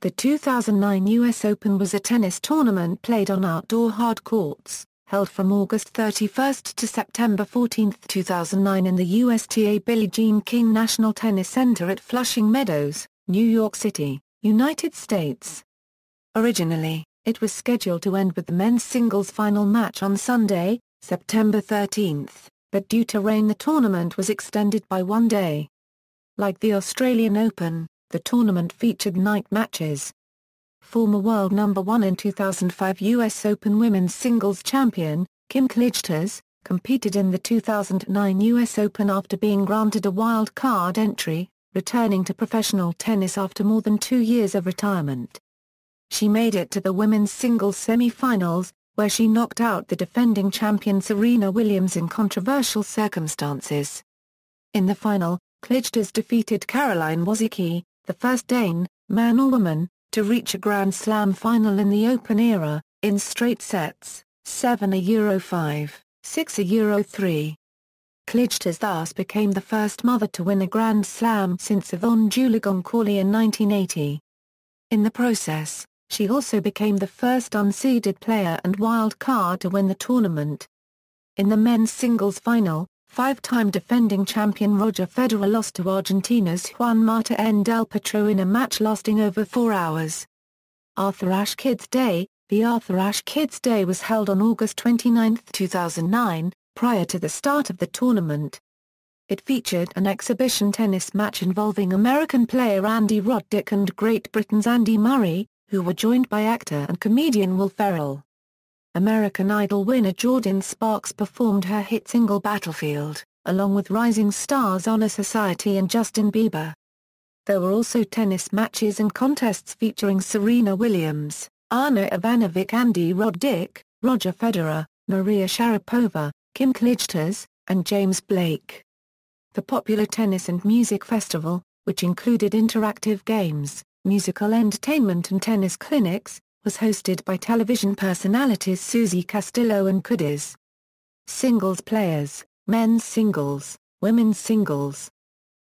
The 2009 US Open was a tennis tournament played on outdoor hard courts, held from August 31 to September 14, 2009 in the USTA Billie Jean King National Tennis Center at Flushing Meadows, New York City, United States. Originally, it was scheduled to end with the men's singles final match on Sunday, September 13, but due to rain the tournament was extended by one day. Like the Australian Open, the tournament featured night matches. Former world number 1 and 2005 US Open women's singles champion, Kim Clijsters, competed in the 2009 US Open after being granted a wild-card entry, returning to professional tennis after more than 2 years of retirement. She made it to the women's singles semi-finals, where she knocked out the defending champion Serena Williams in controversial circumstances. In the final, Clijsters defeated Caroline Wozniacki, the first Dane, man or woman, to reach a Grand Slam final in the Open era, in straight sets, 7-5, 6-3. Clijsters thus became the first mother to win a Grand Slam since Evonne Goolagong Cawley in 1980. In the process, she also became the first unseeded player and wild card to win the tournament. In the men's singles final, five-time defending champion Roger Federer lost to Argentina's Juan del Potro in a match lasting over 4 hours. Arthur Ashe Kids Day. The Arthur Ashe Kids Day was held on August 29, 2009, prior to the start of the tournament. It featured an exhibition tennis match involving American player Andy Roddick and Great Britain's Andy Murray, who were joined by actor and comedian Will Ferrell. American Idol winner Jordin Sparks performed her hit single Battlefield, along with rising stars Honor Society and Justin Bieber. There were also tennis matches and contests featuring Serena Williams, Ana Ivanovic, Andy Roddick, Roger Federer, Maria Sharapova, Kim Clijsters, and James Blake. The popular tennis and music festival, which included interactive games, musical entertainment and tennis clinics, was hosted by television personalities Susie Castillo and Kudiz. Singles players, men's singles, women's singles.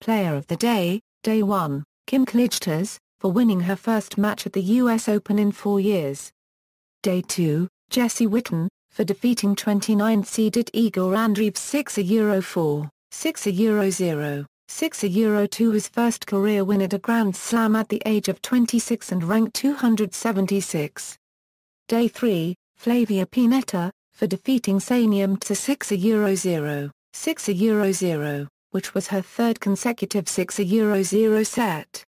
Player of the Day, Day 1, Kim Clijsters, for winning her first match at the US Open in 4 years. Day 2, Jessie Witten, for defeating 29th-seeded Igor Andreev's 6-4, 6-0, 6-2, his first career win at a Grand Slam at the age of 26 and ranked 276. Day 3, Flavia Pennetta, for defeating Saniam to 6-0, 6-0, which was her third consecutive 6-0 set.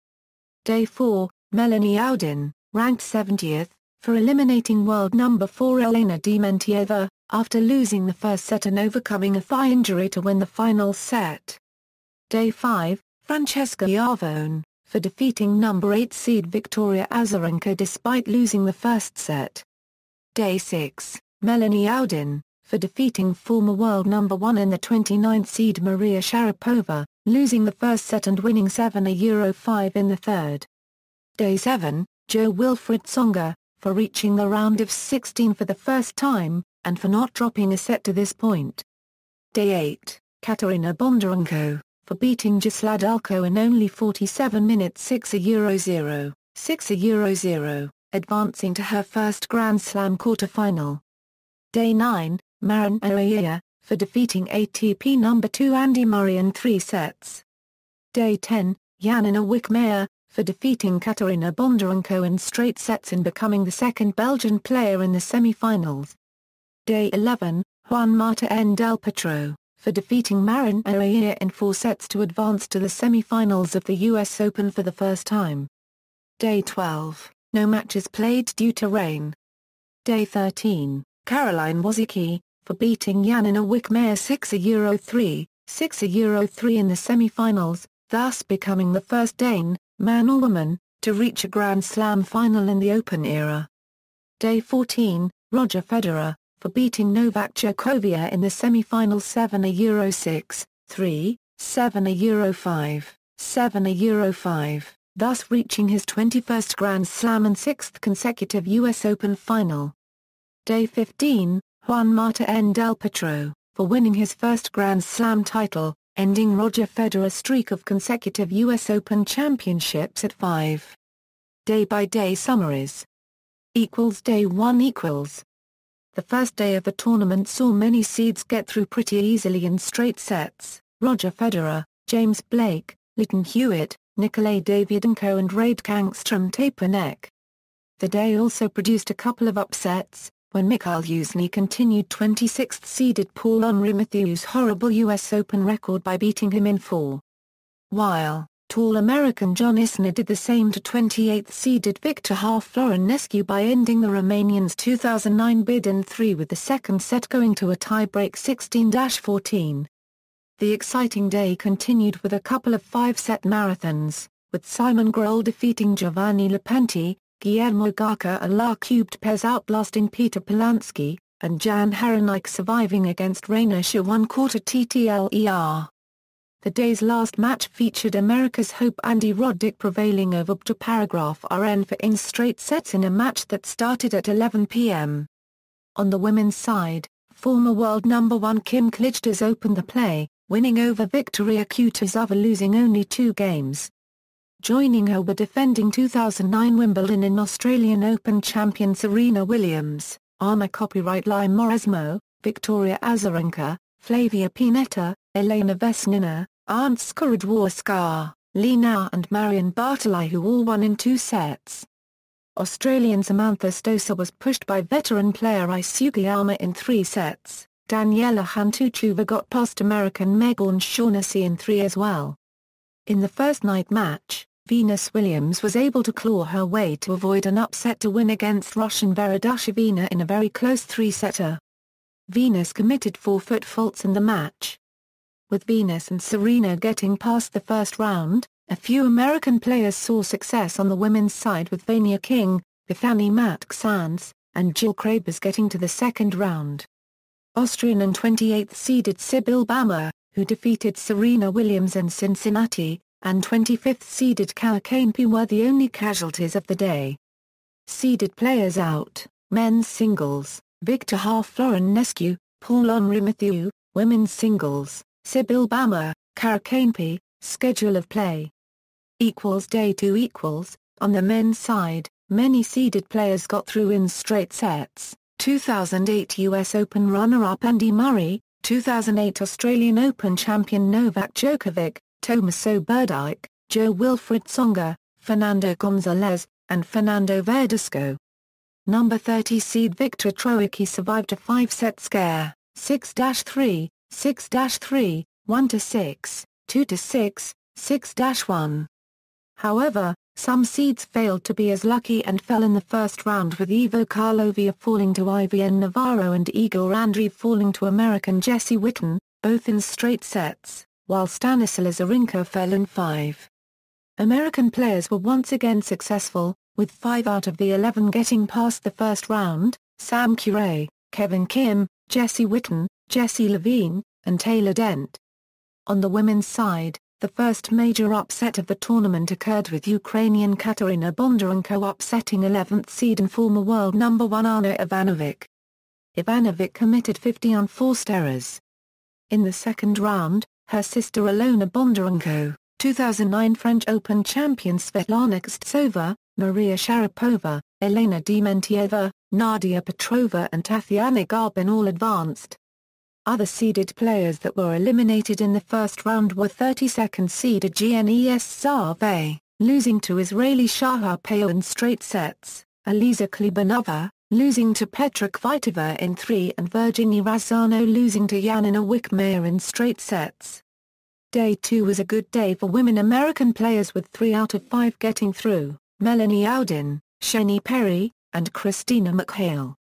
Day 4, Melanie Oudin, ranked 70th, for eliminating world number 4 Elena Dementieva, after losing the first set and overcoming a thigh injury to win the final set. Day 5, Francesca Iavone, for defeating number 8 seed Victoria Azarenka despite losing the first set. Day 6, Melanie Oudin, for defeating former world number 1 and the 29th seed Maria Sharapova, losing the first set and winning 7-5 in the third. Day 7, Jo-Wilfried Tsonga, for reaching the round of 16 for the first time, and for not dropping a set to this point. Day 8, Katerina Bondarenko, for beating Jasladalko in only 47 minutes 6-0, 6-0, advancing to her first Grand Slam quarter-final. Day 9, Marin Oiya, for defeating ATP number 2 Andy Murray in 3 sets. Day 10, Yanina Wickmeyer, for defeating Katerina Bondarenko in straight sets and becoming the second Belgian player in the semi-finals. Day 11, Juan del Potro, for defeating Marin Oiya in 4 sets to advance to the semi-finals of the US Open for the first time. Day 12, no matches played due to rain. Day 13, Caroline Wozniacki, for beating Yanina Wickmeyer 6-3, 6-3 in the semi-finals, thus becoming the first Dane, man or woman, to reach a Grand Slam final in the Open era. Day 14, Roger Federer, for beating Novak Djokovic in the semi-finals 7-6, 3, 7-5, 7-5, thus reaching his 21st Grand Slam and 6th consecutive US Open final. Day 15, Juan del Potro, for winning his first Grand Slam title, ending Roger Federer's streak of consecutive US Open championships at 5. Day-by-day summaries. Day 1 equals. The first day of the tournament saw many seeds get through pretty easily in straight sets: Roger Federer, James Blake, Leighton Hewitt, Nikolai Davydenko and Raid Kangstrom taper neck. The day also produced a couple of upsets, when Mikhail Yuzny continued 26th seeded Paul-Henri Mathieu's horrible US Open record by beating him in 4. While tall American John Isner did the same to 28th seeded Victor Florescu by ending the Romanian's 2009 bid in 3 with the second set going to a tie-break 16-14. The exciting day continued with a couple of 5-set marathons, with Simon Grohl defeating Giovanni Lopenti, Guillermo Garca and La Cubed Pez outlasting Peter Polansky, and Jan Haranik surviving against Rainer Shah 1/4 TTLER. The day's last match featured America's Hope Andy Roddick prevailing over Paragraph RN for in straight sets in a match that started at 11 p.m. On the women's side, former world number 1 Kim Clijsters opened the play, winning over Victoria Kutuzova losing only 2 games. Joining her were defending 2009 Wimbledon and Australian Open champion Serena Williams, Arma Copyright Lai Moresmo, Victoria Azarenka, Flavia Pennetta, Elena Vesnina, Ansgar Dvorska, Li Na and Marion Bartoli, who all won in 2 sets. Australian Samantha Stosur was pushed by veteran player Ai Sugiyama in 3 sets. Daniela Hantuchova got past American Megan Shaughnessy in 3 as well. In the first night match, Venus Williams was able to claw her way to avoid an upset to win against Russian Vera Dashevina in a very close 3-setter. Venus committed 4-foot faults in the match. With Venus and Serena getting past the first round, a few American players saw success on the women's side with Vania King, Bethany Matk-Sands, and Jill Krabers getting to the second round. Austrian and 28th seeded Sibyl Bammer, who defeated Serena Williams in Cincinnati, and 25th seeded Kara Kanepi were the only casualties of the day. Seeded players out: men's singles, Victor Florescu, Paul-Henri Mathieu; women's singles, Sibyl Bammer, Kara Kanepi. Schedule of play. Day 2 equals. On the men's side, many seeded players got through in straight sets: 2008 US Open runner-up Andy Murray, 2008 Australian Open champion Novak Djokovic, Tomaso Berdych, Jo-Wilfried Tsonga, Fernando Gonzalez, and Fernando Verdasco. Number 30 seed Victor Troicki survived a 5-set scare: 6-3, 6-3, 1-6, 2-6, 6-1. However, some seeds failed to be as lucky and fell in the first round, with Ivo Karlovia falling to Ivan Navarro and Igor Andreev falling to American Jesse Witten, both in straight sets, while Stanislas Wawrinka fell in 5. American players were once again successful, with 5 out of the 11 getting past the first round: Sam Querrey, Kevin Kim, Jesse Witten, Jesse Levine, and Taylor Dent. On the women's side, the first major upset of the tournament occurred with Ukrainian Katerina Bondarenko upsetting 11th seed and former world number 1 Ana Ivanovic. Ivanovic committed 50 unforced errors. In the second round, her sister Alona Bondarenko, 2009 French Open champion Svetlana Kostova, Maria Sharapova, Elena Dementieva, Nadia Petrova and Tatiana Garbin all advanced. Other seeded players that were eliminated in the first round were 32nd seeded Gnes Sarve, losing to Israeli Shahar-Peyo in straight sets, Aliza Klibanova, losing to Petra Kvitova in 3, and Virginie Razzano losing to Yanina Wickmeyer in straight sets. Day 2 was a good day for women American players, with 3 out of 5 getting through: Melanie Oudin, Shani Perry, and Christina McHale.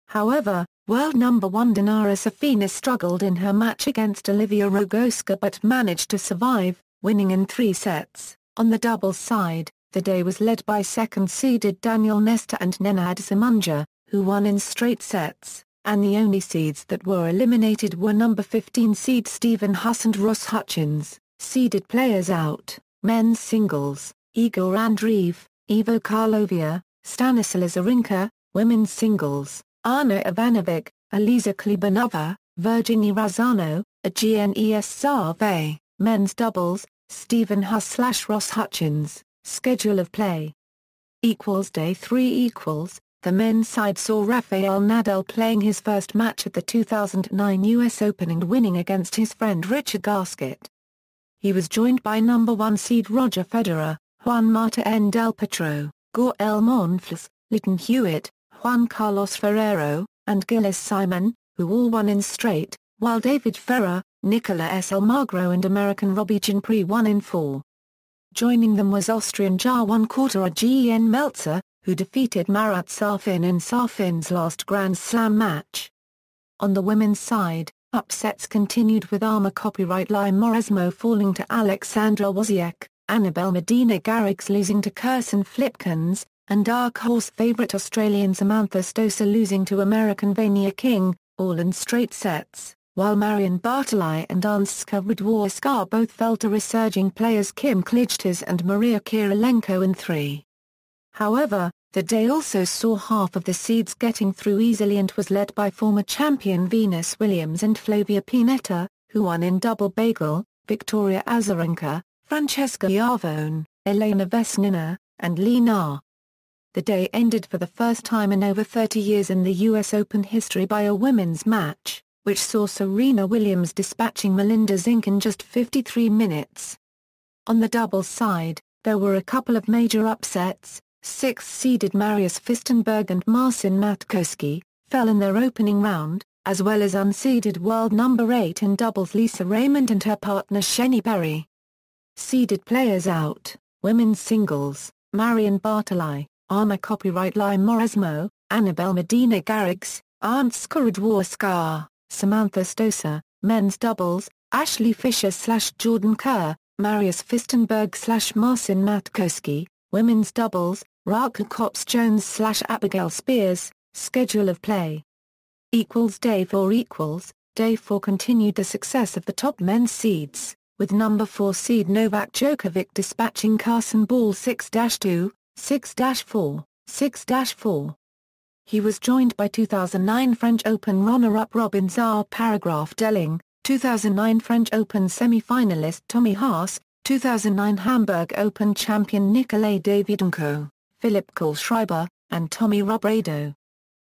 However, world number 1 Dinara Safina struggled in her match against Olivia Rogoska but managed to survive, winning in 3 sets. On the doubles side, the day was led by second-seeded Daniel Nesta and Nenad Simunja, who won in straight sets, and the only seeds that were eliminated were number 15 seed Stephen Huss and Ross Hutchins. Seeded players out: men's singles, Igor Andreev, Ivo Karlovia, Stanislas Wawrinka; women's singles, Ana Ivanovic, Aliza Klibanova, Virginie Razzano, Gnes Sarve; men's doubles, Stephen Huss/Ross Hutchins. Schedule of play. Day 3 The men's side saw Rafael Nadal playing his first match at the 2009 US Open and winning against his friend Richard Gasquet. He was joined by number 1 seed Roger Federer, Juan Martín del Potro, Gaël Monfils, Leighton Hewitt, Juan Carlos Ferrero, and Gilles Simon, who all won in straight, while David Ferrer, Nicolas Almagro and American Robbie Ginprey won in 4. Joining them was Austrian Juan Gen Melzer, who defeated Marat Safin in Safin's last Grand Slam match. On the women's side, upsets continued with Arma copyright Lie Mauresmo falling to Alexandra Wozniacki, Annabel Medina Garrigues losing to Kirsten Flipkens, and dark horse favourite Australian Samantha Stosur losing to American Vania King, all in straight sets, while Marion Bartoli and Anska Radwanska both fell to resurging players Kim Clijsters and Maria Kirilenko in 3. However, the day also saw half of the seeds getting through easily and was led by former champion Venus Williams and Flavia Pennetta, who won in double bagel, Victoria Azarenka, Francesca Yavone, Elena Vesnina, and Li Na. The day ended for the first time in over 30 years in the US Open history by a women's match, which saw Serena Williams dispatching Melinda Zink in just 53 minutes. On the doubles side, there were a couple of major upsets. 6th-seeded Marius Fistenberg and Marcin Matkowski fell in their opening round, as well as unseeded world number 8 in doubles Lisa Raymond and her partner Sheni Berry. Seeded players out, women's singles, Marion Bartoli, Arma copyright Lie Mauresmo, Annabel Medina Garrigues, Anska Radwanska, Samantha Stosur, men's doubles, Ashley Fisher/Jordan Kerr, Marius Fistenberg/Marcin Matkowski, women's doubles, Raquel Cops-Jones/Abigail Spears. Schedule of play. Day 4 Day 4 continued the success of the top men's seeds, with number 4 seed Novak Djokovic dispatching Carson Ball 6-2, 6-4, 6-4. He was joined by 2009 French Open runner-up Robin Zar Delling, 2009 French Open semi-finalist Tommy Haas, 2009 Hamburg Open champion Nikolay Davydenko, Philip Kohlschreiber, and Tommy Robredo.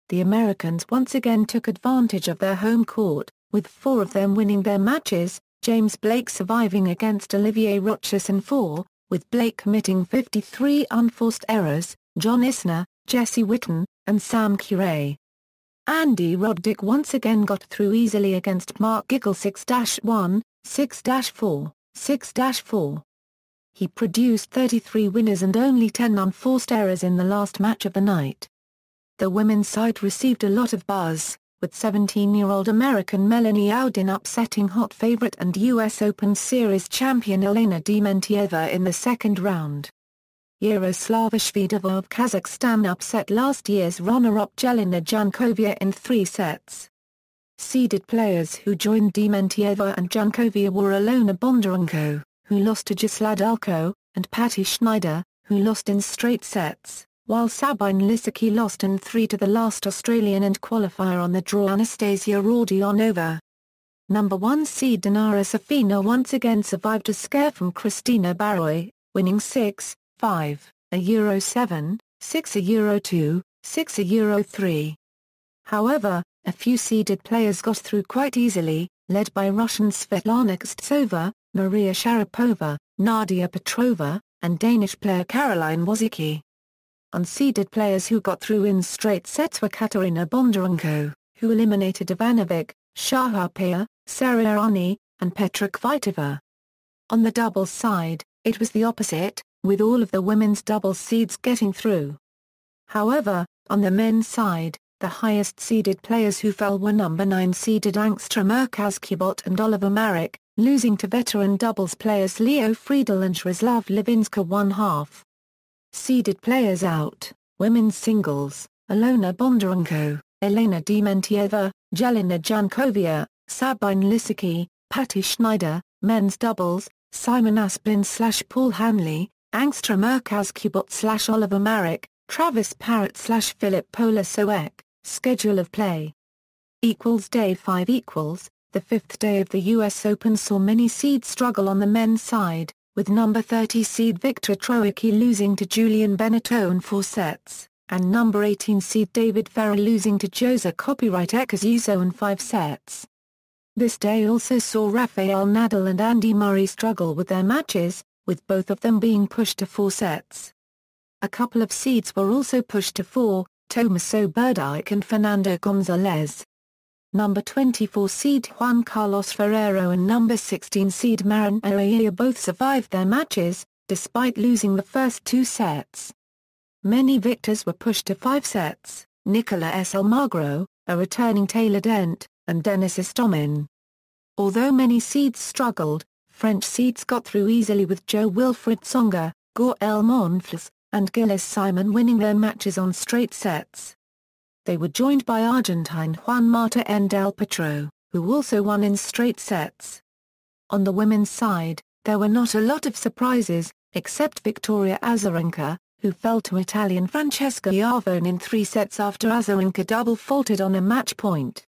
The Americans once again took advantage of their home court, with 4 of them winning their matches, James Blake surviving against Olivier Rochus in 4, with Blake committing 53 unforced errors, John Isner, Jesse Witten, and Sam Querrey. Andy Roddick once again got through easily against Mark Giggle 6-1, 6-4, 6-4. He produced 33 winners and only 10 unforced errors in the last match of the night. The women's side received a lot of buzz, with 17-year-old American Melanie Oudin upsetting hot favorite and US Open Series champion Elena Dementieva in the second round. Yaroslava Shvedova of Kazakhstan upset last year's runner-up Jelena Jankovia in 3 sets. Seeded players who joined Dementieva and Jankovia were Alona Bondarenko, who lost to Jasladalko, and Patty Schneider, who lost in straight sets, while Sabine Lisicki lost in 3 to the last Australian and qualifier on the draw Anastasia Rodionova. Number 1 seed Dinara Safina once again survived a scare from Christina Baroi, winning 6-5, a Euro 7, 6 a Euro 2, 6 a Euro 3. However, a few seeded players got through quite easily, led by Russian Svetlana Kostsova, Maria Sharapova, Nadia Petrova, and Danish player Caroline Wozniacki. Unseeded players who got through in straight sets were Katerina Bondarenko, who eliminated Ivanovic, Sharapova, Sarah Errani, and Petra Kvitova. On the doubles side, it was the opposite, with all of the women's doubles seeds getting through. However, on the men's side, the highest seeded players who fell were number 9 seeded Angstrom Erkazkubot and Oliver Marek, losing to veteran doubles players Leo Friedel and Shrislav Levinska 1/2. Seeded players out, women's singles, Alona Bondarenko, Elena Dementieva, Jelena Jankovia, Sabine Lisicki, Patty Schneider, men's doubles, Simon Asplin/Paul Hanley, Angstrom Erkazkubot/Oliver Marek, Travis Parrott/Philip Polasowek. Schedule of play. Day 5 The 5th day of the US Open saw many seeds struggle on the men's side, with number 30 seed Viktor Troicki losing to Julian Benneteau in 4 sets, and number 18 seed David Ferrer losing to Jose Copyright Ekazuso in 5 sets. This day also saw Rafael Nadal and Andy Murray struggle with their matches, with both of them being pushed to 4 sets. A couple of seeds were also pushed to 4, Tomaso Berdych and Fernando Gonzalez. Number 24 seed Juan Carlos Ferrero and number 16 seed Marin Oeia both survived their matches, despite losing the first 2 sets. Many victors were pushed to 5 sets, Nicola S. Almagro, a returning Taylor Dent, and Denis Istomin. Although many seeds struggled, French seeds got through easily with Jo-Wilfried Tsonga, Gaël Monfils, and Gilles Simon winning their matches on straight sets. They were joined by Argentine Juan Martín del Potro, who also won in straight sets. On the women's side, there were not a lot of surprises, except Victoria Azarenka, who fell to Italian Francesca Iavone in 3 sets after Azarenka double faulted on a match point.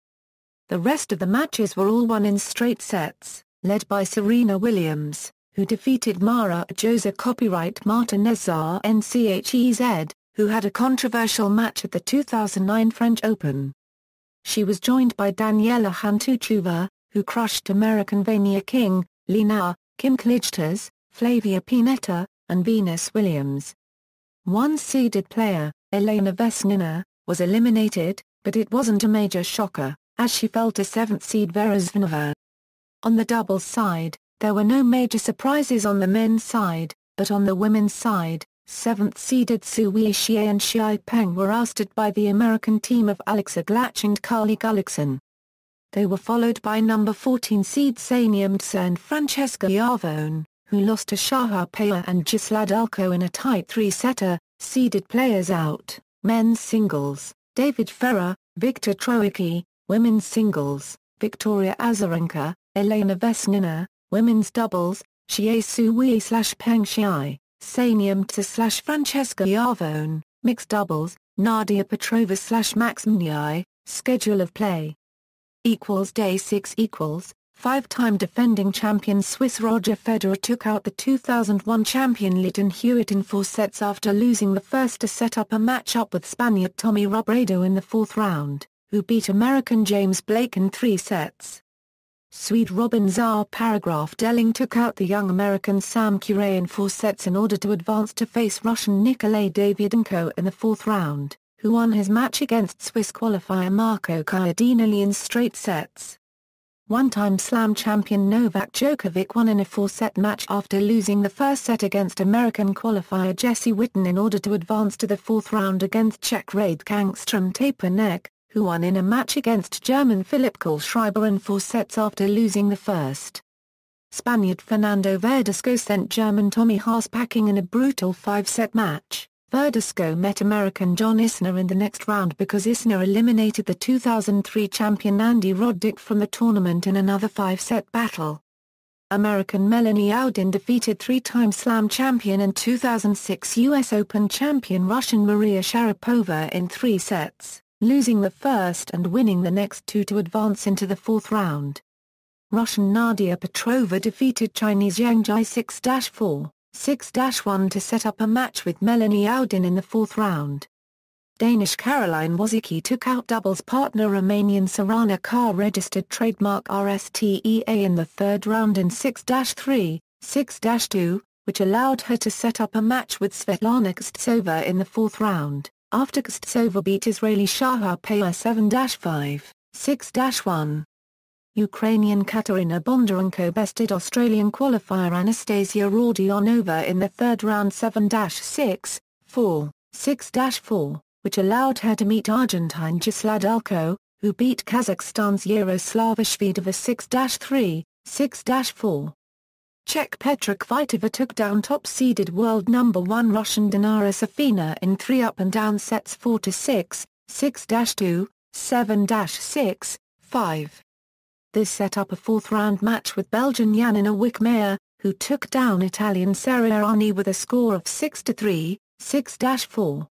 The rest of the matches were all won in straight sets, led by Serena Williams, who defeated Mara Jose Copyright Martinez Rnchez, who had a controversial match at the 2009 French Open. She was joined by Daniela Hantuchova, who crushed American Vania King, Lina, Kim Clijsters, Flavia Pennetta, and Venus Williams. One seeded player, Elena Vesnina, was eliminated, but it wasn't a major shocker, as she fell to 7th seed Vera Zvonareva. On the doubles side, there were no major surprises on the men's side, but on the women's side, 7th-seeded Su Weixie and Xia Peng were ousted by the American team of Alexa Glach and Carly Gullickson. They were followed by number 14 seed Sania Mtsa and Francesca Iavone, who lost to Shaha Peya and Gisela Dulko in a tight 3-setter. Seeded players out, men's singles, David Ferrer, Viktor Troicki, women's singles, Victoria Azarenka, Elena Vesnina, women's doubles, Xie Su Wei/Peng Xi, Sania Mtsa/ Francesca Iavone, mixed doubles, Nadia Petrova/Max Mniai. Schedule of play. Day 6 = 5-time defending champion Swiss Roger Federer took out the 2001 champion Lleyton Hewitt in 4 sets after losing the first to set up a match-up with Spaniard Tommy Robredo in the 4th round, who beat American James Blake in 3 sets. Swede Robin Delling took out the young American Sam Querrey in 4 sets in order to advance to face Russian Nikolay Davydenko in the 4th round, who won his match against Swiss qualifier Marco Chiodinelli in straight sets. One-time Slam champion Novak Djokovic won in a 4-set match after losing the first set against American qualifier Jesse Witten in order to advance to the 4th round against Czech Radkangstrom Tapernek, who won in a match against German Philipp Kohlschreiber in 4 sets after losing the first. Spaniard Fernando Verdasco sent German Tommy Haas packing in a brutal 5-set match. Verdasco met American John Isner in the next round because Isner eliminated the 2003 champion Andy Roddick from the tournament in another 5-set battle. American Melanie Oudin defeated 3-time Slam champion and 2006 US Open champion Russian Maria Sharapova in 3 sets, losing the first and winning the next 2 to advance into the 4th round. Russian Nadia Petrova defeated Chinese Yang Jai 6-4. 6-1 to set up a match with Melanie Oudin in the 4th round. Danish Caroline Wozniacki took out doubles partner Romanian Sorana Car registered trademark RSTEA in the 3rd round in 6-3, 6-2, which allowed her to set up a match with Svetlana Kostsova in the 4th round, after Kostsova beat Israeli Shaha Peya 7-5, 6-1. Ukrainian Katerina Bondarenko bested Australian qualifier Anastasia Rodionova in the 3rd round 7-6, 4, 6-4, which allowed her to meet Argentine Gisela Dulko, who beat Kazakhstan's Yaroslava Shvedova 6-3, 6-4. Czech Petra Kvitova took down top-seeded world number 1 Russian Dinara Safina in 3 up-and-down sets 4-6, 6-2, 7-6, 5. This set up a 4th-round match with Belgian Janina Wickmayer, who took down Italian Sara Errani with a score of 6-3, 6-4.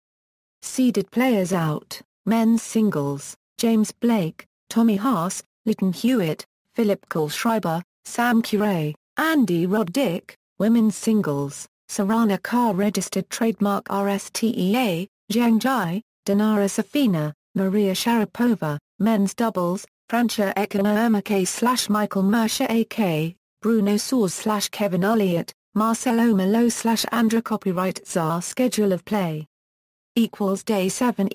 Seeded players out, men's singles, James Blake, Tommy Haas, Lleyton Hewitt, Philipp Kohlschreiber, Sam Querrey, Andy Roddick, Women's singles, Serena registered trademark RSTEA, Zhang Jai, Dinara Safina, Maria Sharapova. Men's doubles, Francia Economike / Michael Mercer AK, Bruno Soares / Kevin Olliott, Marcelo Malo / Andra. Copyright Czar. Schedule of play Day 7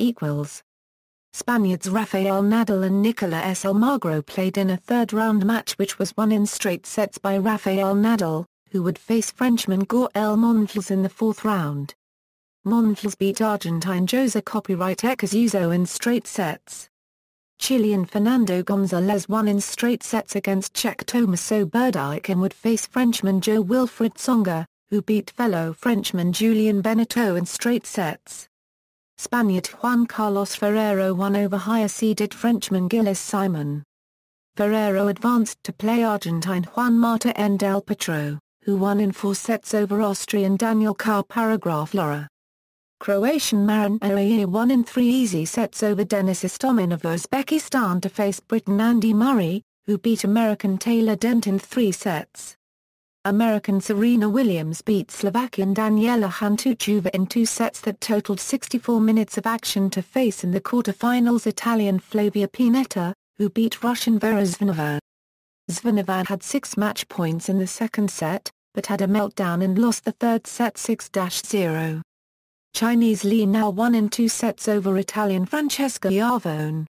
Spaniards Rafael Nadal and Nicolas Almagro played in a third-round match which was won in straight sets by Rafael Nadal, who would face Frenchman Gaël Monfils in the fourth round. Monfils beat Argentine Jose Escudero in straight sets. Chilean Fernando González won in straight sets against Czech Tomaso Berdych and would face Frenchman Jo-Wilfried Tsonga, who beat fellow Frenchman Julien Benneteau in straight sets. Spaniard Juan Carlos Ferrero won over higher-seeded Frenchman Gilles Simon. Ferrero advanced to play Argentine Juan Martín del Potro, who won in 4 sets over Austrian Daniel Lara. Croatian Marin Cilic won in 3 easy sets over Denis Istomin of Uzbekistan to face Briton Andy Murray, who beat American Taylor Dent in 3 sets. American Serena Williams beat Slovakian Daniela Hantuchova in 2 sets that totaled 64 minutes of action to face in the quarter-finals Italian Flavia Pennetta, who beat Russian Vera Zvonareva. Zvonareva had 6 match points in the second set, but had a meltdown and lost the third set 6-0. Chinese Li Nao won in 2 sets over Italian Francesca Iavone.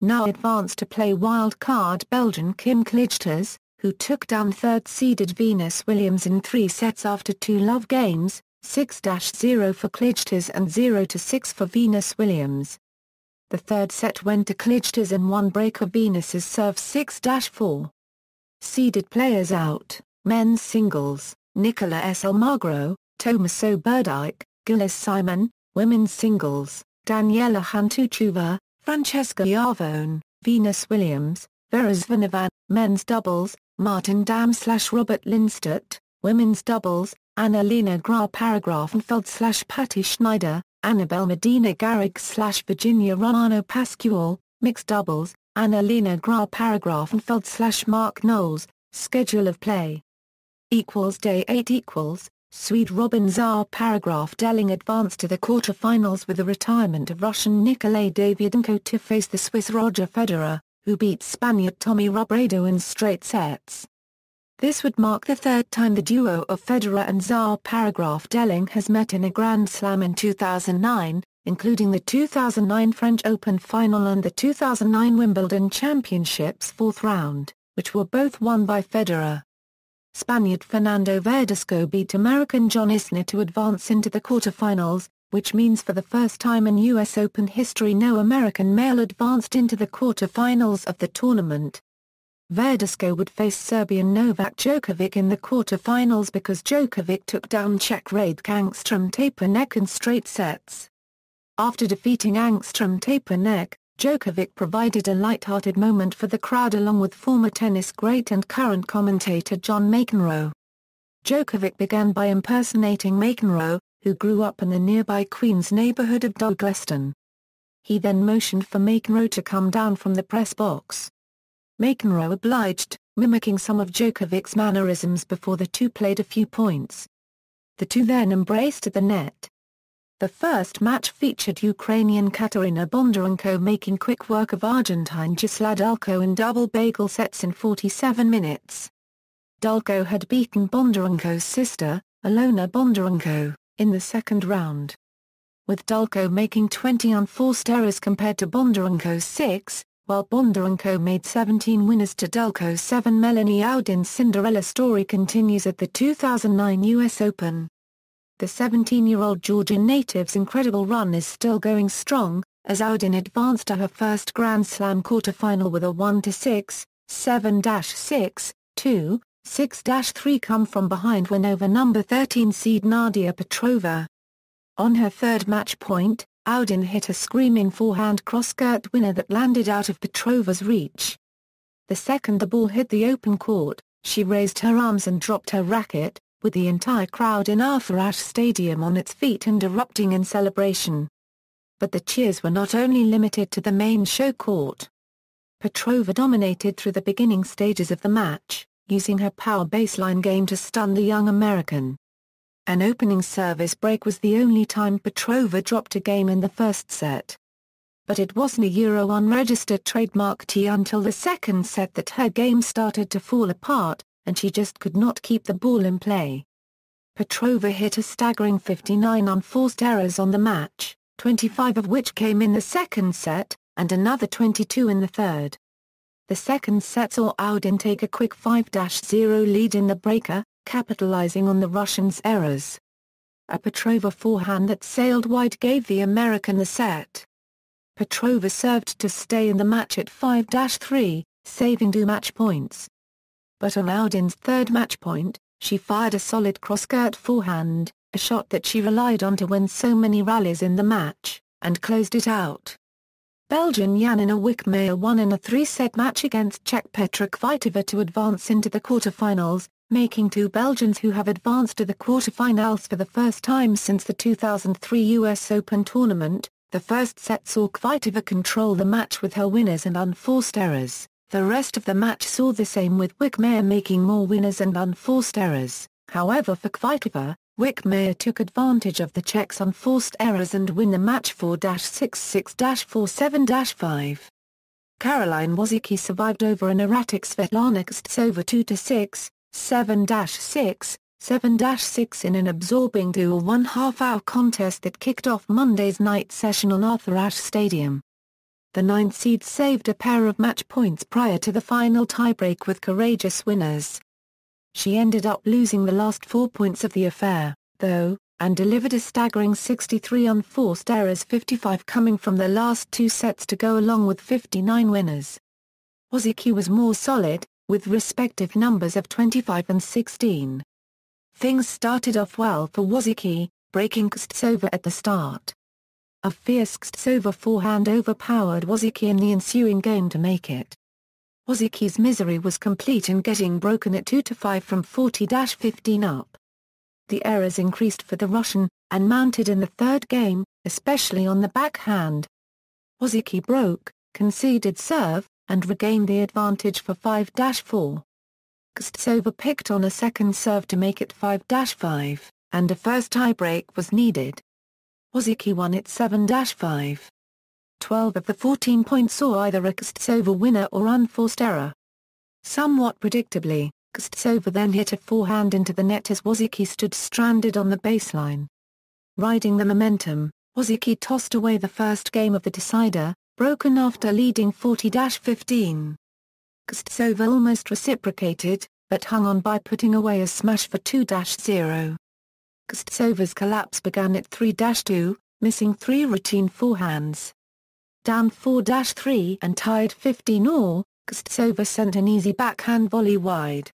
Now advanced to play wild-card Belgian Kim Clijsters, who took down third-seeded Venus Williams in 3 sets after 2 love games, 6-0 for Clijsters and 0-6 for Venus Williams. The third set went to Clijsters in 1 break of Venus's serve 6-4. Seeded players out, men's singles, Nicolas Almagro, Tomaso Berdych, Gilles Simon. Women's singles, Daniela Hantuchova, Francesca Iavone, Venus Williams, Vera Zvonareva. Men's doubles, Martin Dam / Robert Lindstedt. Women's doubles, Annalena Graf-Paragrafenfeld / Patti Schneider, Annabel Medina Garrigues / Virginia Romano Pascual. Mixed doubles, Annalena Graf-Paragrafenfeld / Mark Knowles. Schedule of play Day 8 Swede Robin Czar-Paragraf-Delling advanced to the quarter-finals with the retirement of Russian Nikolai Davydenko to face the Swiss Roger Federer, who beat Spaniard Tommy Robredo in straight sets. This would mark the 3rd time the duo of Federer and Czar-Paragraf-Delling has met in a Grand Slam in 2009, including the 2009 French Open final and the 2009 Wimbledon Championships 4th round, which were both won by Federer. Spaniard Fernando Verdasco beat American John Isner to advance into the quarterfinals, which means for the first time in US Open history no American male advanced into the quarterfinals of the tournament. Verdasco would face Serbian Novak Djokovic in the quarterfinals because Djokovic took down Czech Radek Angstrom-Tapernek in straight sets. After defeating Angstrom-Tapernek, Djokovic provided a light-hearted moment for the crowd along with former tennis great and current commentator John McEnroe. Djokovic began by impersonating McEnroe, who grew up in the nearby Queens neighborhood of Douglaston. He then motioned for McEnroe to come down from the press box. McEnroe obliged, mimicking some of Djokovic's mannerisms before the two played a few points. The two then embraced at the net. The first match featured Ukrainian Katerina Bondarenko making quick work of Argentine Gisela Dulko in double bagel sets in 47 minutes. Dulko had beaten Bondarenko's sister, Alona Bondarenko, in the second round. With Dulko making 20 unforced errors compared to Bondarenko's 6, while Bondarenko made 17 winners to Dulko's 7. Melanie Audin's Cinderella story continues at the 2009 US Open. The 17-year-old Georgian native's incredible run is still going strong, as Audin advanced to her first Grand Slam quarterfinal with a 1-6, 7-6, 2, 6-3 come-from-behind win over number 13 seed Nadia Petrova. On her third match point, Audin hit a screaming forehand cross-court winner that landed out of Petrova's reach. The second the ball hit the open court, she raised her arms and dropped her racket, with the entire crowd in Ashe Stadium on its feet and erupting in celebration. But the cheers were not only limited to the main show court. Petrova dominated through the beginning stages of the match, using her power baseline game to stun the young American. An opening service break was the only time Petrova dropped a game in the first set. But it wasn't a unregistered trademark tee until the second set that her game started to fall apart, and she just could not keep the ball in play. Petrova hit a staggering 59 unforced errors on the match, 25 of which came in the second set, and another 22 in the third. The second set saw Audin take a quick 5-0 lead in the breaker, capitalizing on the Russians' errors. A Petrova forehand that sailed wide gave the American the set. Petrova served to stay in the match at 5-3, saving 2 match points. But on Audin's third match point, she fired a solid cross-court forehand, a shot that she relied on to win so many rallies in the match, and closed it out. Belgian Janina Wickmayer won in a 3-set match against Czech Petra Kvitova to advance into the quarterfinals, making 2 Belgians who have advanced to the quarterfinals for the first time since the 2003 US Open tournament. The first set saw Kvitova control the match with her winners and unforced errors. The rest of the match saw the same, with Wickmayer making more winners and unforced errors. However, for Kvitova, Wickmayer took advantage of the Czechs' unforced errors and win the match 4-6, 6-4, 7-5. Caroline Wozniacki survived over an erratic Svetlana Kuznetsova 2-6, 7-6, 7-6 in an absorbing 2.5-hour contest that kicked off Monday's night session on Arthur Ashe Stadium. The 9th seed saved a pair of match points prior to the final tiebreak with courageous winners. She ended up losing the last 4 points of the affair, though, and delivered a staggering 63 unforced errors, 55 coming from the last 2 sets to go along with 59 winners. Wozniacki was more solid, with respective numbers of 25 and 16. Things started off well for Wozniacki, breaking Kuznetsova at the start. A fierce Kuznetsova forehand overpowered Wozniacki in the ensuing game to make it. Wozniacki's misery was complete in getting broken at 2-5 from 40-15 up. The errors increased for the Russian, and mounted in the third game, especially on the backhand. Wozniacki broke, conceded serve, and regained the advantage for 5-4. Kuznetsova picked on a second serve to make it 5-5, and a first tiebreak was needed. Wozniacki won it 7-5. 12 of the 14 points saw either a Kuznetsova winner or unforced error. Somewhat predictably, Kuznetsova then hit a forehand into the net as Wozniacki stood stranded on the baseline. Riding the momentum, Wozniacki tossed away the first game of the decider, broken after leading 40-15. Kuznetsova almost reciprocated, but hung on by putting away a smash for 2-0. Kuznetsova's collapse began at 3-2, missing 3 routine forehands. Down 4-3 and tied 15-all, Kuznetsova sent an easy backhand volley wide.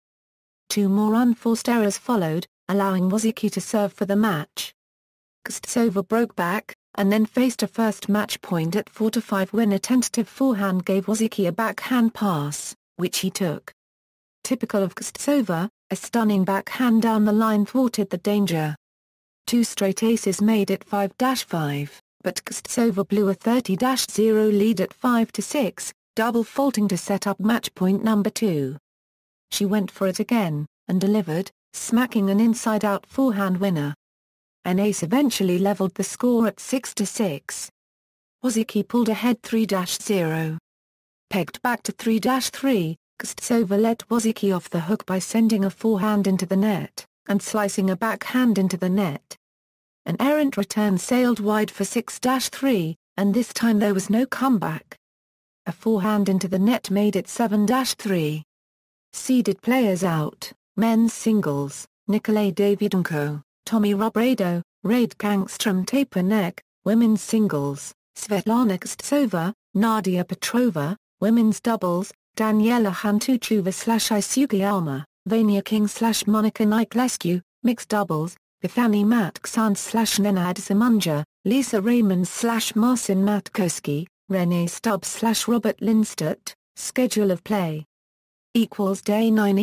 2 more unforced errors followed, allowing Wozniacki to serve for the match. Kuznetsova broke back, and then faced a first match point at 4-5 when a tentative forehand gave Wozniacki a backhand pass, which he took. Typical of Kuznetsova, a stunning backhand down the line thwarted the danger. 2 straight aces made it 5-5, but Kuznetsova blew a 30-0 lead at 5-6, double faulting to set up match point number 2. She went for it again, and delivered, smacking an inside-out forehand winner. An ace eventually leveled the score at 6-6. Wozniacki pulled ahead 3-0. Pegged back to 3-3, Kuznetsova let Wozniacki off the hook by sending a forehand into the net, and slicing a backhand into the net. An errant return sailed wide for 6-3, and this time there was no comeback. A forehand into the net made it 7-3. Seeded players out, men's singles, Nikolay Davydenko, Tommy Robredo, Raid Gangstrom Tapernek, women's singles, Svetlana Kuznetsova, Nadia Petrova, women's doubles, Daniela Hantuchova/Isuke Alma, Vania King/Monica Niculescu, mixed doubles, Bethany Matksand/Nenad Simunja, Lisa Raymond/Marcin Matkowski, Renee Stubbs/Robert Lindstedt. Schedule of play Day 9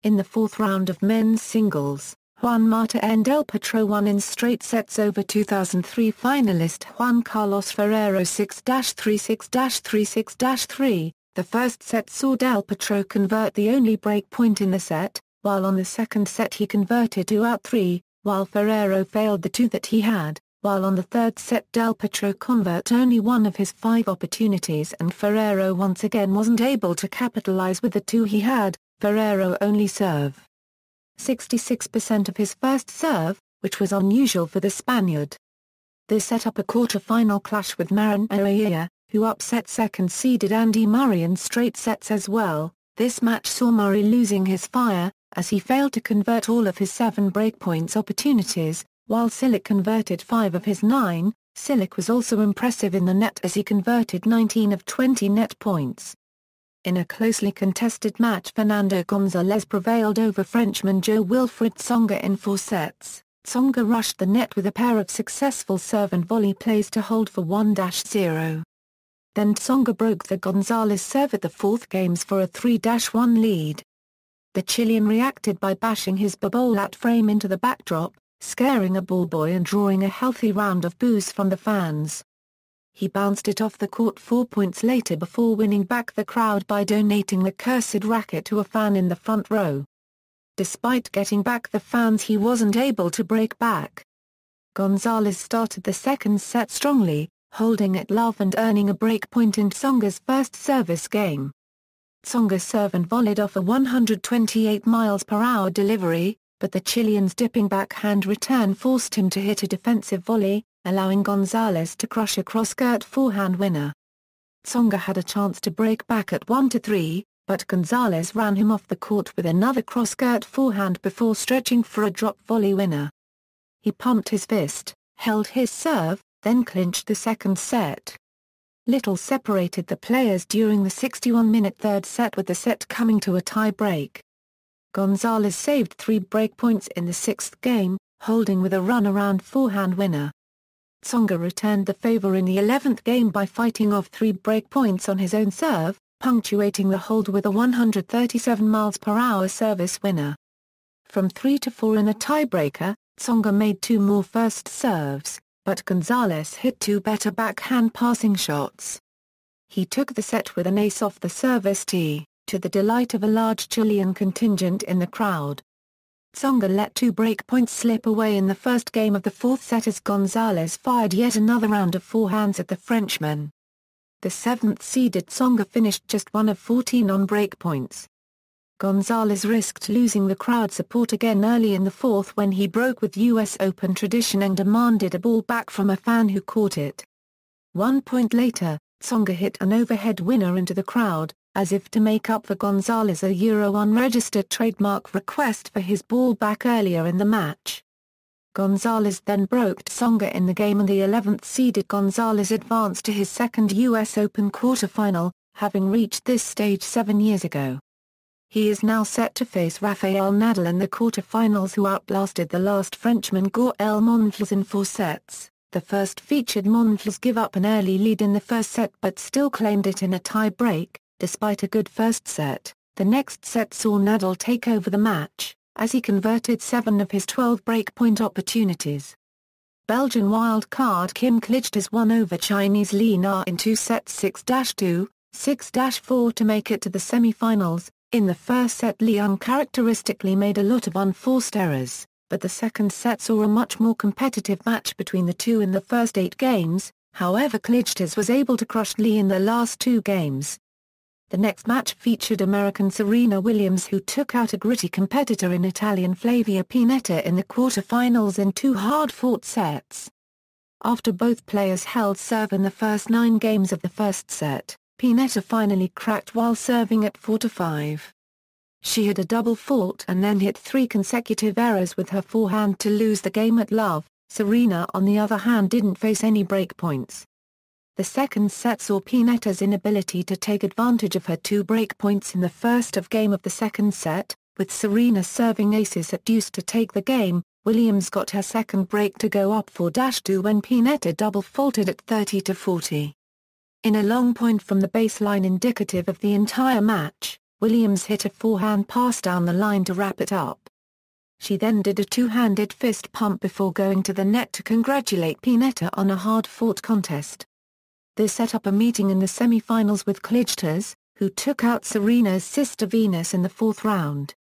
in the 4th round of men's singles, Juan Marta and Del Potro won in straight sets over 2003 finalist Juan Carlos Ferrero 6-3, 6-3, 6-3, The first set saw Del Potro convert the only break point in the set, while on the second set he converted 2 out 3, while Federer failed the 2 that he had, while on the third set Del Potro convert only 1 of his 5 opportunities and Federer once again wasn't able to capitalize with the 2 he had. Federer only serve 66% of his first serve, which was unusual for the Spaniard. This set up a quarter-final clash with Marin, who upset second-seeded Andy Murray in straight sets as well. This match saw Murray losing his fire, as he failed to convert all of his 7 breakpoints opportunities, while Cilic converted 5 of his 9. Cilic was also impressive in the net as he converted 19 of 20 net points. In a closely contested match, Fernando Gonzalez prevailed over Frenchman Jo-Wilfried Tsonga in 4 sets. Tsonga rushed the net with a pair of successful serve and volley plays to hold for 1-0. Then Tsonga broke the Gonzalez serve at the 4th games for a 3-1 lead. The Chilean reacted by bashing his babolat frame into the backdrop, scaring a ballboy and drawing a healthy round of boos from the fans. He bounced it off the court 4 points later before winning back the crowd by donating the cursed racket to a fan in the front row. Despite getting back the fans, he wasn't able to break back. Gonzalez started the second set strongly, holding it love and earning a break point in Tsonga's first service game. Tsonga served and volleyed off a 128 mph delivery, but the Chilean's dipping backhand return forced him to hit a defensive volley, allowing Gonzalez to crush a cross-court forehand winner. Tsonga had a chance to break back at 1-3, but Gonzalez ran him off the court with another cross-court forehand before stretching for a drop volley winner. He pumped his fist, held his serve, then clinched the second set. Little separated the players during the 61-minute third set, with the set coming to a tie-break. Gonzalez saved 3 breakpoints in the 6th game, holding with a run-around forehand winner. Tsonga returned the favor in the 11th game by fighting off 3 breakpoints on his own serve, punctuating the hold with a 137 mph service winner. From 3-4 in the tiebreaker, Tsonga made 2 more first serves, but Gonzalez hit 2 better backhand passing shots. He took the set with an ace off the service tee, to the delight of a large Chilean contingent in the crowd. Tsonga let 2 breakpoints slip away in the first game of the 4th set as Gonzalez fired yet another round of forehands at the Frenchman. The 7th-seeded Tsonga finished just 1 of 14 on breakpoints. Gonzalez risked losing the crowd support again early in the 4th when he broke with US Open tradition and demanded a ball back from a fan who caught it. 1 point later, Tsonga hit an overhead winner into the crowd, as if to make up for Gonzalez' unregistered trademark request for his ball back earlier in the match. Gonzalez then broke Tsonga in the game, and the 11th-seeded Gonzalez advanced to his second US Open quarterfinal, having reached this stage 7 years ago. He is now set to face Rafael Nadal in the quarterfinals, who outlasted the last Frenchman Gaël Monfils in 4 sets. The first featured Monfils give up an early lead in the first set but still claimed it in a tie-break. Despite a good first set, the next set saw Nadal take over the match, as he converted 7 of his 12 breakpoint opportunities. Belgian wildcard Kim Clijsters won over Chinese Li Na in 2 sets 6-2, 6-4 to make it to the semi-finals. In the first set, Li uncharacteristically made a lot of unforced errors, but the second set saw a much more competitive match between the two in the first 8 games. However, Clijsters was able to crush Li in the last 2 games. The next match featured American Serena Williams, who took out a gritty competitor in Italian Flavia Pennetta in the quarterfinals in 2 hard-fought sets. After both players held serve in the first 9 games of the first set, Pennetta finally cracked while serving at 4-5. She had a double fault and then hit 3 consecutive errors with her forehand to lose the game at love. Serena, on the other hand, didn't face any breakpoints. The second set saw Pennetta's inability to take advantage of her 2 breakpoints in the first game of the second set, with Serena serving aces at deuce to take the game. Williams got her second break to go up 4-2 when Pennetta double faulted at 30-40. In a long point from the baseline indicative of the entire match, Williams hit a forehand pass down the line to wrap it up. She then did a 2-handed fist pump before going to the net to congratulate Pennetta on a hard-fought contest. This set up a meeting in the semi-finals with Clijsters, who took out Serena's sister Venus in the fourth round.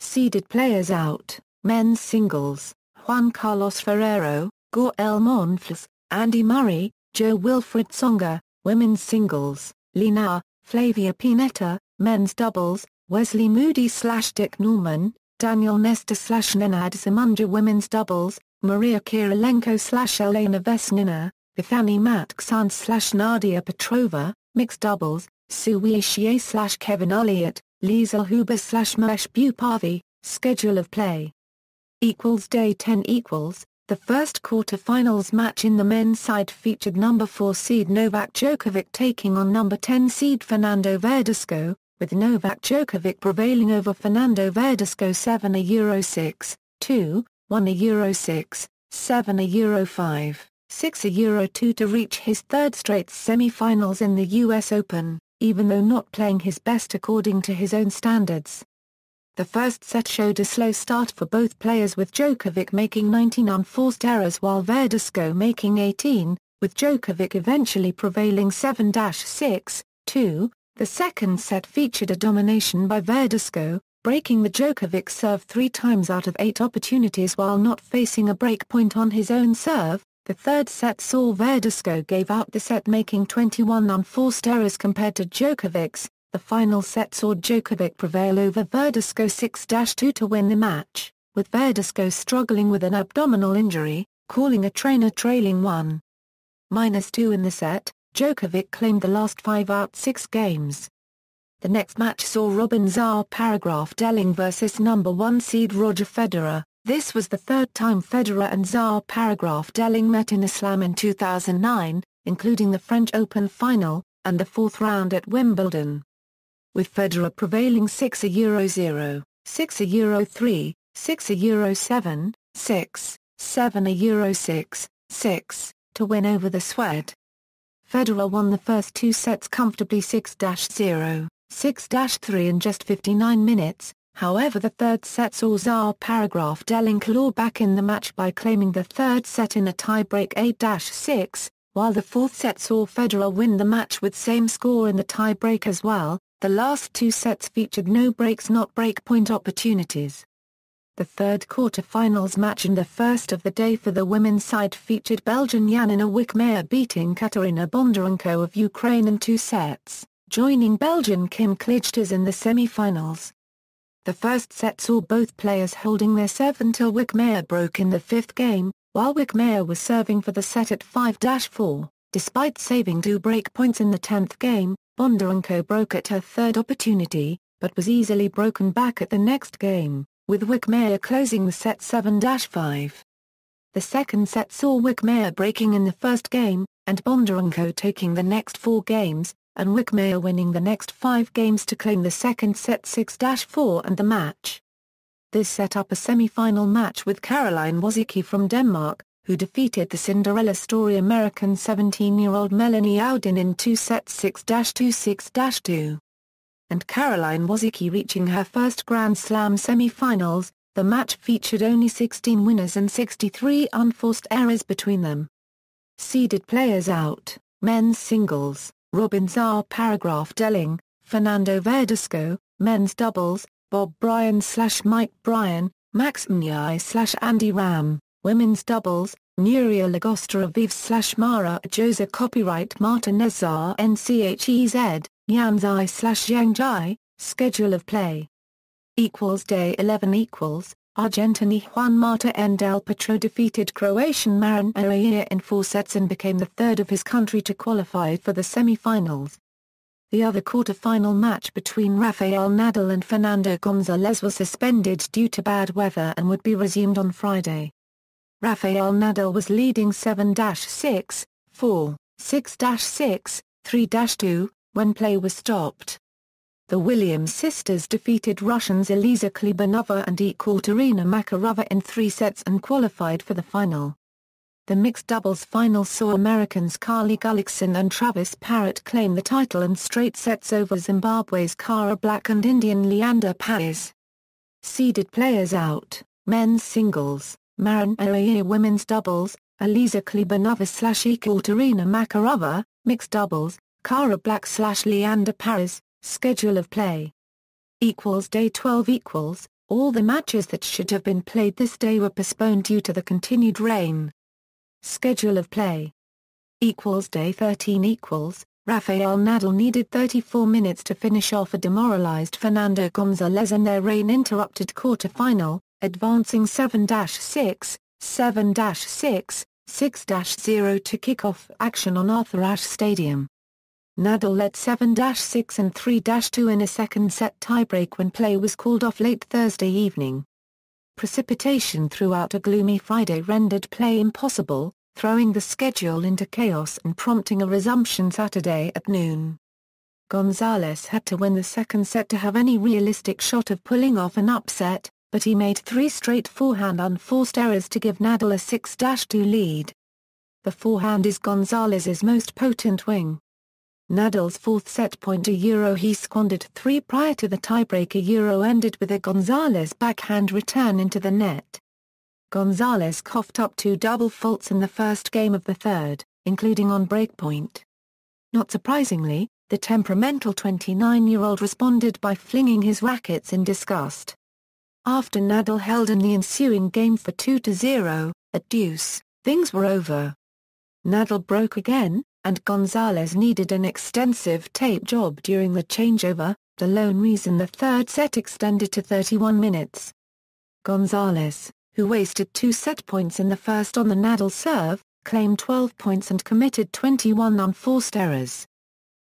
Seeded players out: men's singles, Juan Carlos Ferrero, Gaël Monfils, Andy Murray, Jo-Wilfried Tsonga; women's singles, Lina, Flavia Pennetta; men's doubles, Wesley Moody/Dick Norman, Daniel Nestor/Nenad Simunja; women's doubles, Maria Kirilenko/Elena Vesnina, Bethany Matksand/Nadia Petrova; mixed doubles, Sui Xie/Kevin Olliott, Liesl Huber/Mahesh Bhupathi. Schedule of play. Day 10 equals. The first quarter-finals match in the men's side featured number 4 seed Novak Djokovic taking on number 10 seed Fernando Verdasco, with Novak Djokovic prevailing over Fernando Verdasco 7-6, 2, 1-6, 7-5, 6-2 to reach his third straight semi-finals in the US Open, even though not playing his best according to his own standards. The first set showed a slow start for both players, with Djokovic making 19 unforced errors while Verdasco making 18, with Djokovic eventually prevailing 7-6, 2. The second set featured a domination by Verdasco, breaking the Djokovic serve 3 times out of 8 opportunities while not facing a break point on his own serve. The third set saw Verdasco gave out the set making 21 unforced errors compared to Djokovic's. The final set saw Djokovic prevail over Verdasco 6-2 to win the match, with Verdasco struggling with an abdominal injury, calling a trainer trailing 1-2 in the set. Djokovic claimed the last 5 out 6 games. The next match saw Robin Zar-Paragraf-Delling versus number 1 seed Roger Federer. This was the third time Federer and Zar-Paragraf-Delling met in a slam in 2009, including the French Open final, and the fourth round at Wimbledon. With Federer prevailing 6-0, 6-3, 6-7, 6, 7-6, 6, to win over the Swede. Federer won the first 2 sets comfortably 6-0, 6-3 in just 59 minutes, however the third set saw Zar-Paragraf-Delling claw back in the match by claiming the third set in a tie-break 8-6, while the fourth set saw Federer win the match with same score in the tie-break as well. The last 2 sets featured no breaks, not break-point opportunities. The third quarter-finals match and the first of the day for the women's side featured Belgian Janina Wickmeyer beating Katarina Bondarenko of Ukraine in 2 sets, joining Belgian Kim Clijsters in the semi-finals. The first set saw both players holding their serve until Wickmeyer broke in the 5th game, while Wickmeyer was serving for the set at 5-4. Despite saving 2 break points in the 10th game, Bondarenko broke at her third opportunity, but was easily broken back at the next game, with Wickmeyer closing the set 7-5. The second set saw Wickmeyer breaking in the first game, and Bondarenko taking the next 4 games, and Wickmeyer winning the next 5 games to claim the second set 6-4 and the match. This set up a semi-final match with Caroline Wozniacki from Denmark, who defeated the Cinderella story American 17-year-old Melanie Oudin in 2 sets 6-2, 6-2. And Caroline Wozniacki reaching her first Grand Slam semi-finals. The match featured only 16 winners and 63 unforced errors between them. Seeded players out: men's singles, Robin Zar-Paragraf-Delling, Fernando Verdasco; men's doubles, Bob Bryan/Mike Bryan, Max Mnyai/Andy Ram; women's doubles, Nuria Lagosta-Aviv/Mara Ajosa. Copyright Martin Nezar NCHEZ, Yan Zai/Yang Jai. Schedule of play. Day 11 equals. Argentine Juan Marta Del Potro defeated Croatian Marin Cilic in 4 sets and became the third of his country to qualify for the semi-finals. The other quarter-final match between Rafael Nadal and Fernando Gonzalez was suspended due to bad weather and would be resumed on Friday. Rafael Nadal was leading 7-6, 4, 6-6, 3-2, when play was stopped. The Williams sisters defeated Russians Elisa Khlebanova and Ekaterina Makarova in 3 sets and qualified for the final. The mixed doubles final saw Americans Carly Gullickson and Travis Parrott claim the title in straight sets over Zimbabwe's Cara Black and Indian Leander Paes. Seeded players out: men's singles, Marin Cilic; women's doubles, Elisa Khlebanova/Ekaterina Makarova; mixed doubles, Cara Black/Leander Paes; Schedule of play. Day 12 equals, all the matches that should have been played this day were postponed due to the continued rain. Schedule of play. Day 13 equals, Rafael Nadal needed 34 minutes to finish off a demoralized Fernando Gonzalez in their rain-interrupted quarter-final, advancing 7-6, 7-6, 6-0 to kick off action on Arthur Ashe Stadium. Nadal led 7-6 and 3-2 in a second-set tiebreak when play was called off late Thursday evening. Precipitation throughout a gloomy Friday rendered play impossible, throwing the schedule into chaos and prompting a resumption Saturday at noon. Gonzalez had to win the second set to have any realistic shot of pulling off an upset, but he made 3 straight forehand unforced errors to give Nadal a 6-2 lead. The forehand is Gonzalez's most potent wing. Nadal's fourth set point he squandered 3 prior to the tiebreak ended with a Gonzalez backhand return into the net. Gonzalez coughed up 2 double faults in the first game of the third, including on breakpoint. Not surprisingly, the temperamental 29-year-old responded by flinging his rackets in disgust. After Nadal held in the ensuing game for 2-0, at deuce, things were over. Nadal broke again, and Gonzalez needed an extensive tape job during the changeover, the lone reason the third set extended to 31 minutes. Gonzalez, who wasted 2 set points in the first on the Nadal serve, claimed 12 points and committed 21 unforced errors.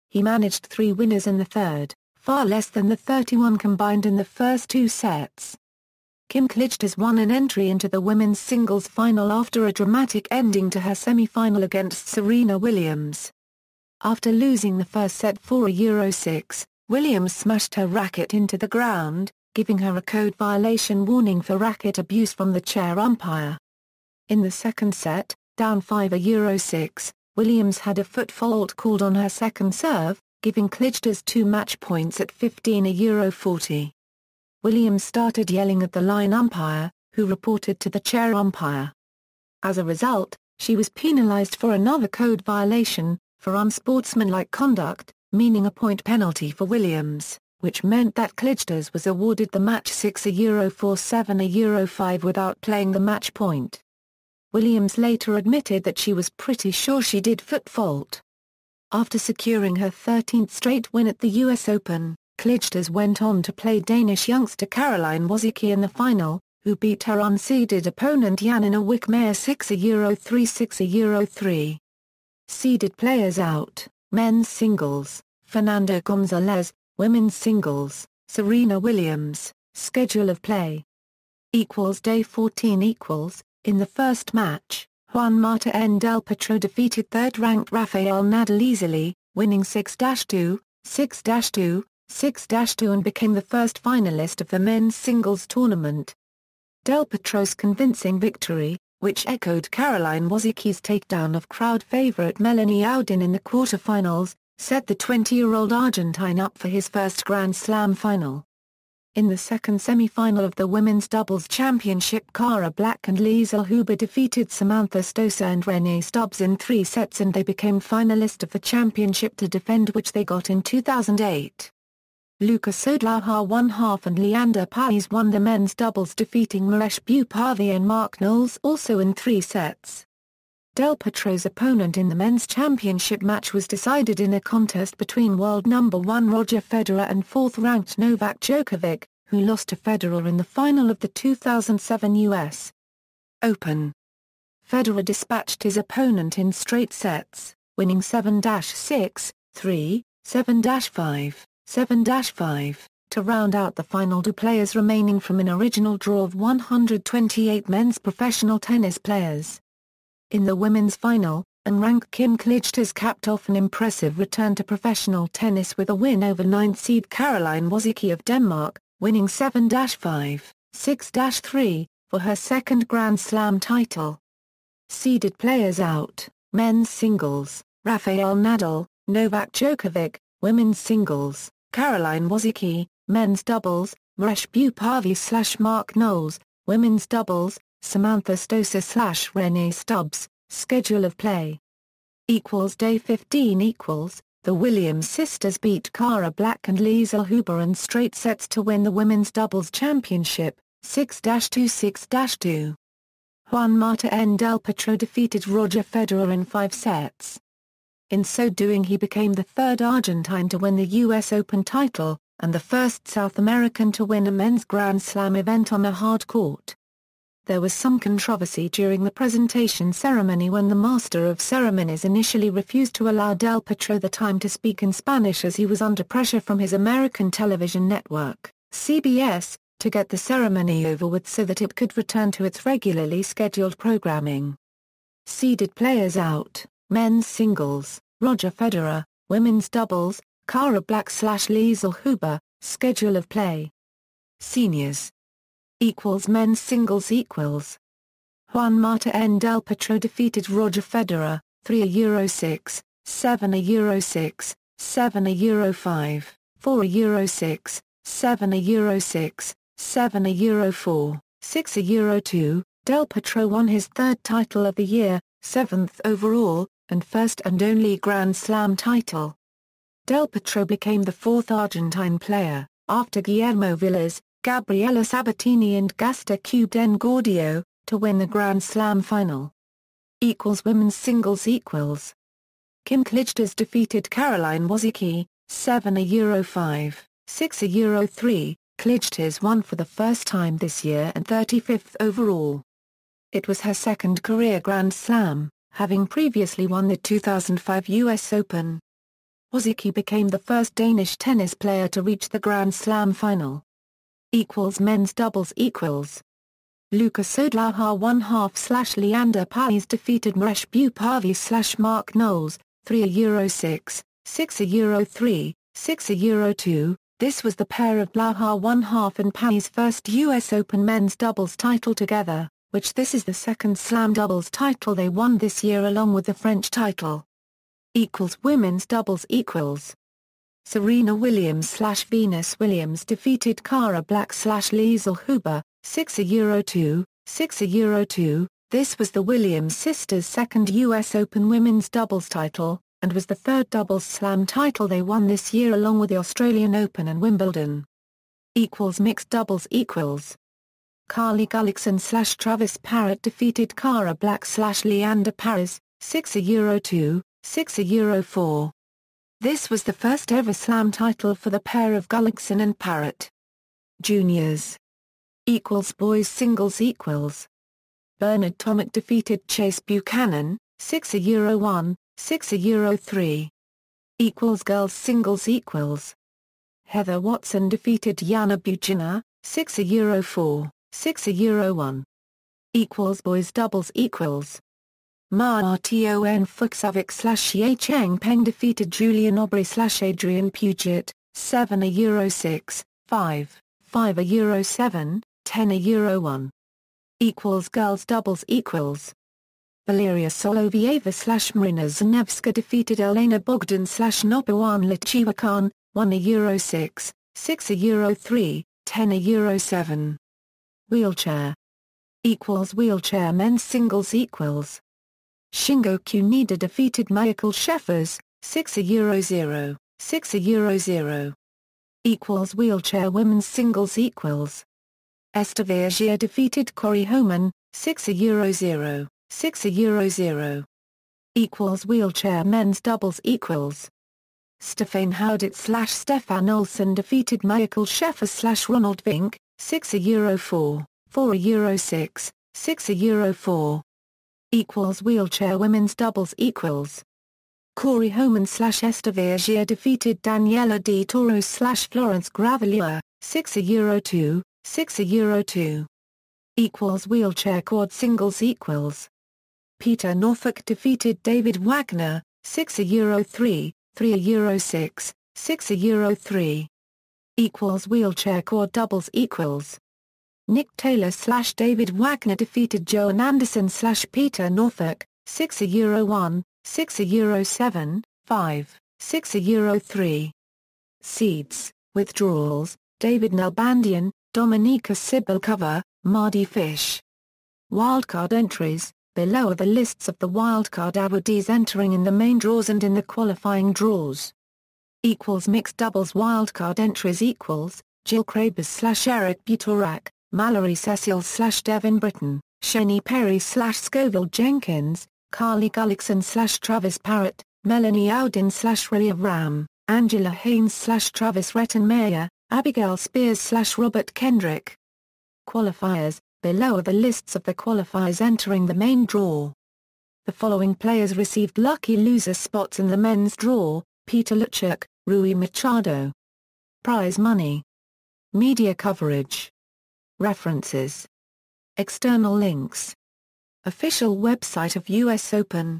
He managed 3 winners in the third, far less than the 31 combined in the first 2 sets. Kim Clijsters won an entry into the women's singles final after a dramatic ending to her semi-final against Serena Williams. After losing the first set for a 6, Williams smashed her racket into the ground, giving her a code violation warning for racket abuse from the chair umpire. In the second set, down 5 a 6, Williams had a foot fault called on her second serve, giving Clijsters 2 match points at 15 a 40. Williams started yelling at the line umpire, who reported to the chair umpire. As a result, she was penalized for another code violation, for unsportsmanlike conduct, meaning a point penalty for Williams, which meant that Clijsters was awarded the match 6 a 4 7 a 5 without playing the match point. Williams later admitted that she was pretty sure she did foot fault. After securing her 13th straight win at the US Open, Clijsters went on to play Danish youngster Caroline Wozniacki in the final, who beat her unseeded opponent Juan in a Wickmare 6 a 3 6 a 3. Seeded players out, men's singles, Fernando Gonzalez, women's singles, Serena Williams, schedule of play. Day 14 equals, in the first match, Juan Del Potro defeated third-ranked Rafael Nadal easily, winning 6-2, 6-2, 6-2 and became the first finalist of the men's singles tournament. Del Potro's convincing victory, which echoed Caroline Wozniacki's takedown of crowd favorite Melanie Oudin in the quarterfinals, set the 20-year-old Argentine up for his first Grand Slam final. In the second semi-final of the Women's Doubles Championship, Cara Black and Liesl Huber defeated Samantha Stosur and Rennae Stubbs in 3 sets and they became finalists of the championship to defend, which they got in 2008. Luka Sodlauha won half and Leander Paes won the men's doubles, defeating Mahesh Bhupathi and Mark Knowles also in 3 sets. Del Potro's opponent in the men's championship match was decided in a contest between world number 1 Roger Federer and 4th-ranked Novak Djokovic, who lost to Federer in the final of the 2007 US Open. Federer dispatched his opponent in straight sets, winning 7-6, 3, 7-5. 7-5, to round out the final 2 players remaining from an original draw of 128 men's professional tennis players. In the women's final, unranked Kim Clijsters capped off an impressive return to professional tennis with a win over 9th seed Caroline Wozniacki of Denmark, winning 7-5, 6-3, for her second Grand Slam title. Seeded players out, men's singles, Rafael Nadal, Novak Djokovic, women's singles, Caroline Wozniacki, men's doubles, Mahesh Bhupathi/Mark Knowles, women's doubles, Samantha Stosur/Rennae Stubbs, schedule of play. Day 15 equals, The Williams sisters beat Cara Black and Liesl Huber in straight sets to win the women's doubles championship, 6-2 6-2. Juan Martín del Potro defeated Roger Federer in 5 sets. In so doing he became the third Argentine to win the US Open title, and the first South American to win a men's Grand Slam event on a hard court. There was some controversy during the presentation ceremony when the Master of Ceremonies initially refused to allow Del Potro the time to speak in Spanish as he was under pressure from his American television network, CBS, to get the ceremony over with so that it could return to its regularly scheduled programming. Seeded players out: men's singles, Roger Federer; women's doubles, Cara Black/Liesl Huber. Schedule of play. Seniors. Men's singles equals. Juan Martín del Potro defeated Roger Federer, 3-6, 7-6, 7-5, 4-6, 7-6, 7-4, 6-2. Del Potro won his third title of the year, 7th overall, and first and only Grand Slam title. Del Potro became the fourth Argentine player, after Guillermo Vilas, Gabriela Sabatini and Gasta Cudencordio, to win the Grand Slam final. Women's singles equals. Kim Clijsters defeated Caroline Wozniacki, 7-5, 6-3. Clijsters won for the first time this year and 35th overall. It was her second career Grand Slam, having previously won the 2005 US Open. Wozniacki became the first Danish tennis player to reach the Grand Slam final. Men's doubles equals. Lucas Odlaha 1/2 Leander Paes defeated Maresh Bhupavi Mark Knowles, 3-6, 6-3, 6-2. This was the pair of Blaha 1/2 and Paes' first US Open men's doubles title together, which this is the second slam doubles title they won this year along with the French title. Women's doubles equals. Serena Williams/Venus Williams defeated Cara Black/Liesl Huber, 6-2, 6-2. This was the Williams sisters' second US Open women's doubles title, and was the third doubles slam title they won this year along with the Australian Open and Wimbledon. Mixed doubles equals. Carly Gullickson/Travis Parrott defeated Cara Black/Leander Paes, 6-2, 6-4. This was the first ever slam title for the pair of Gullickson and Parrott. Juniors. Boys singles equals. Bernard Tomic defeated Chase Buchanan, 6-1, 6-3. Girls singles equals. Heather Watson defeated Jana Buchina, 6-4, 6-1. Boys doubles equals. Marton Fuxovic/Xie Changpeng defeated Julian Aubrey/Adrian Puget, 7-6, 5, 5-7, 10-1. Girls doubles equals. Valeria Solovieva/Marina Zanevska defeated Elena Bogdan/Nopuan Lichiwakan, 1-6, 6-3, 10-7. Wheelchair. Wheelchair men's singles equals. Shingo Kunida defeated Michael Sheffers, 6-0, 6-0. Wheelchair women's singles equals. Esther Vergier defeated Corey Homan, 6-0, 6-0. Wheelchair men's doubles equals. Stefan Howdett/Stefan Olsen defeated Michael Sheffers/Ronald Vink, 6-4, 4-6, 6-4. Wheelchair women's doubles equals. Corey Homan/Esther Vergier defeated Daniela de Toros/Florence Gravelier, 6-2, 6-2. Wheelchair quad singles equals. Peter Norfolk defeated David Wagner, 6-3, 3-6, 6-3. Wheelchair quad doubles equals. Nick Taylor/David Wagner defeated Joan Anderson/Peter Norfolk, 6-1, 6-7, 5, 6-3. Seeds, withdrawals, David Nalbandian, Dominika Sibylkova, Mardy Fish. Wildcard entries, below are the lists of the wildcard awardees entering in the main draws and in the qualifying draws. Mixed doubles wildcard entries Jill Craibers / Eric Butorak, Mallory Cecil / Devin Britton, Shani Perry / Scoville Jenkins, Carly Gullickson / Travis Parrott, Melanie Audin / Riley Ram, Angela Haynes / Travis Rettenmeier, Abigail Spears / Robert Kendrick. Qualifiers, below are the lists of the qualifiers entering the main draw. The following players received lucky loser spots in the men's draw: Peter Luchuk, Rui Machado. Prize money. Media coverage. References. External links. Official website of US Open.